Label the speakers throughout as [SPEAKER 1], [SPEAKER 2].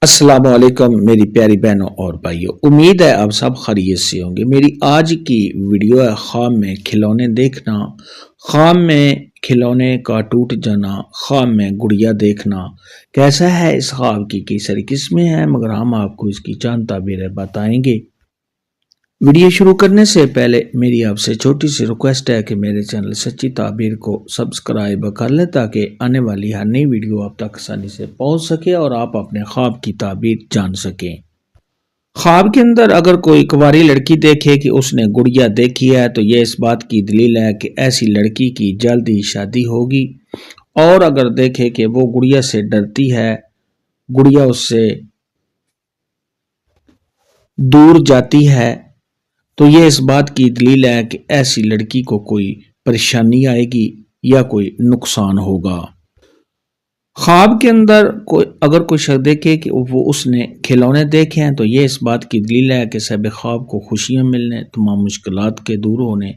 [SPEAKER 1] السلام علیکم میری پیاری بہنوں اور بھائیوں، امید ہے آپ سب خیریت سے ہوں گے۔ میری آج کی ویڈیو ہے خواب میں کھلونے دیکھنا، خواب میں کھلونے کا ٹوٹ جانا، خواب میں گڑیا دیکھنا۔ کیسا ہے اس خواب کی کئی ساری قسمیں ہیں، مگر ہم آپ کو اس کی چند تعبیریں بتائیں گے۔ ویڈیو شروع کرنے سے پہلے میری آپ سے چھوٹی سی ریکویسٹ ہے کہ میرے چینل سچی تعبیر کو سبسکرائب کر لیں تاکہ آنے والی ہر نئی ویڈیو آپ تک آسانی سے پہنچ سکے اور آپ اپنے خواب کی تعبیر جان سکیں۔ خواب کے اندر اگر کوئی کنواری لڑکی دیکھے کہ اس نے گڑیا دیکھی ہے تو یہ اس بات کی دلیل ہے کہ ایسی لڑکی کی جلدی شادی ہوگی، اور اگر دیکھے کہ وہ گڑیا سے ڈرتی ہے، گڑیا اس سے دور جاتی ہے، تو یہ اس بات کی دلیل ہے کہ ایسی لڑکی کو کوئی پریشانی آئے گی یا کوئی نقصان ہوگا۔ خواب کے اندر اگر کوئی شخص دیکھے کہ وہ اس نے کھلونے دیکھے ہیں تو یہ اس بات کی دلیل ہے کہ صاحب خواب کو خوشیاں ملنے، تمام مشکلات کے دور ہونے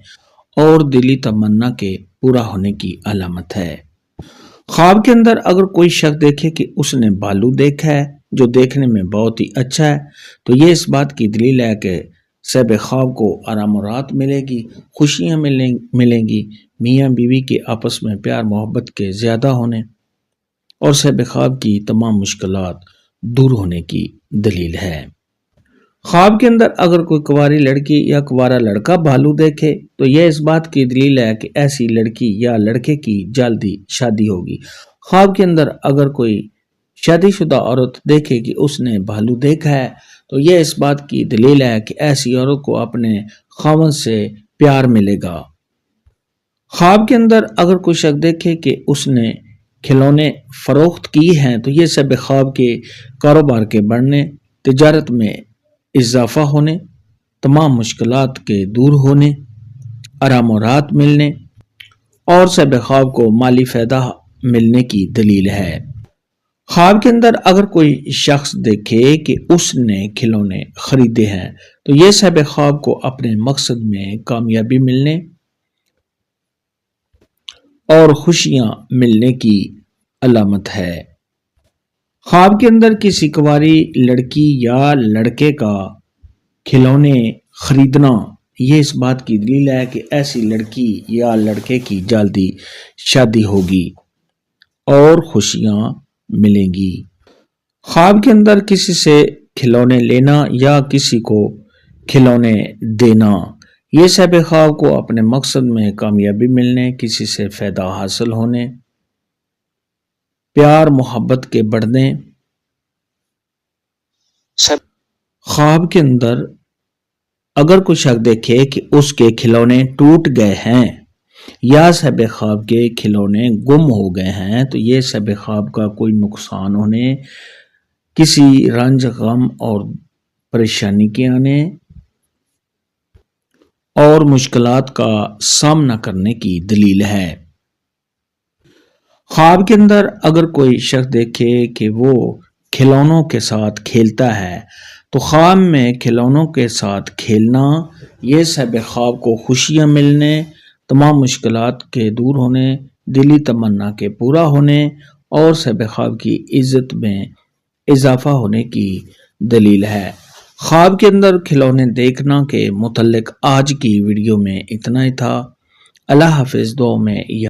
[SPEAKER 1] اور دلی تمنا کے پورا ہونے کی علامت ہے۔ خواب کے اندر اگر کوئی شخص دیکھے کہ اس نے بھالو دیکھا ہے جو دیکھنے میں بہت ہی اچھا ہے تو یہ اس بات کی دلیل ہے کہ صاحب خواب کو آرام و راحت ملے گی، خوشیاں ملیں گی، میاں بیوی کے آپس میں پیار محبت کے زیادہ ہونے اور صاحب خواب کی تمام مشکلات دور ہونے کی دلیل ہے۔ خواب کے اندر اگر کوئی کنواری لڑکی یا کنوارا لڑکا بھالو دیکھے تو یہ اس بات کی دلیل ہے کہ ایسی لڑکی یا لڑکے کی جلدی شادی ہوگی۔ خواب کے اندر اگر کوئی شادی شدہ عورت دیکھے کہ اس نے بھالو دیکھا ہے تو یہ اس بات کی دلیل ہے کہ ایسی عورت کو اپنے خاوند سے پیار ملے گا۔ خواب کے اندر اگر کوئی شخص دیکھے کہ اس نے کھلونے فروخت کی ہیں تو یہ سب خواب کے کاروبار کے بڑھنے، تجارت میں اضافہ ہونے، تمام مشکلات کے دور ہونے، آرام و راحت ملنے اور سب خواب کو مالی فائدہ ملنے کی دلیل ہے۔ خواب کے اندر اگر کوئی شخص دیکھے کہ اس نے کھلونے خریدے ہیں تو یہ سب خواب کو اپنے مقصد میں کامیابی ملنے اور خوشیاں ملنے کی علامت ہے۔ خواب کے اندر کسی کنواری لڑکی یا لڑکے کا کھلونے خریدنا یہ اس بات کی دلیل ہے کہ ایسی لڑکی یا لڑکے کی جلدی شادی ہوگی اور خوشیاں ملیں گی۔ خواب کے اندر کسی سے کھلونے لینا یا کسی کو کھلونے دینا یہ سب خواب کو اپنے مقصد میں کامیابی ملنے، کسی سے فائدہ حاصل ہونے، پیار محبت کے بڑھنے۔ خواب کے اندر اگر کوئی شخص دیکھے کہ اس کے کھلونے ٹوٹ گئے ہیں یا سب خواب کے کھلونے گم ہو گئے ہیں تو یہ سب خواب کا کوئی نقصان ہونے، کسی رنج غم اور پریشانی کے آنے اور مشکلات کا سامنا کرنے کی دلیل ہے۔ خواب کے اندر اگر کوئی شخص دیکھے کہ وہ کھلونوں کے ساتھ کھیلتا ہے تو خواب میں کھلونوں کے ساتھ کھیلنا یہ سب خواب کو خوشیاں ملنے، تمام مشکلات کے دور ہونے، دلی تمنا کے پورا ہونے اور سب خواب کی عزت میں اضافہ ہونے کی دلیل ہے۔ خواب کے اندر کھلونے دیکھنا کے متعلق آج کی ویڈیو میں اتنا ہی تھا۔ اللہ حافظ، دعاؤں میں